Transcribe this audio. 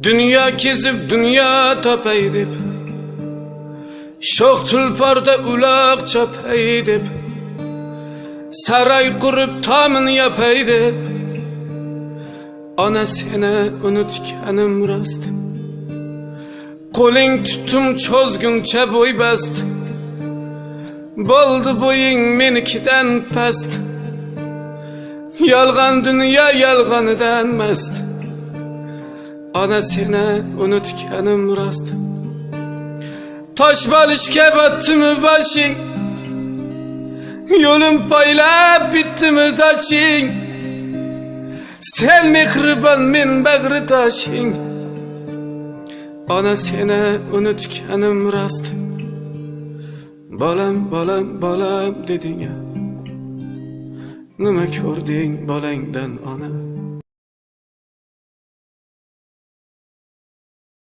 Dünya kezip dünya tapay deb, sho'x tulporda uloq chopay deb, saroy qurib tomin yapay deb, ona seni unutganim rost. Qo'ling tutdim cho'zguncha bo'y bast, bo'ldi bo'ying menikidan past. Yolg'on dunyo yolg'onidan mast, ona seni unutganim rost. Tosh bo'lishga botdimi boshing, yo'lim poylab bitdimi toshing. Sen mehribon, men bag'ri toshing, ona seni unutganim rost. Bolam, bolam, bolam deding ya, nima ko'rding bolangdan ona?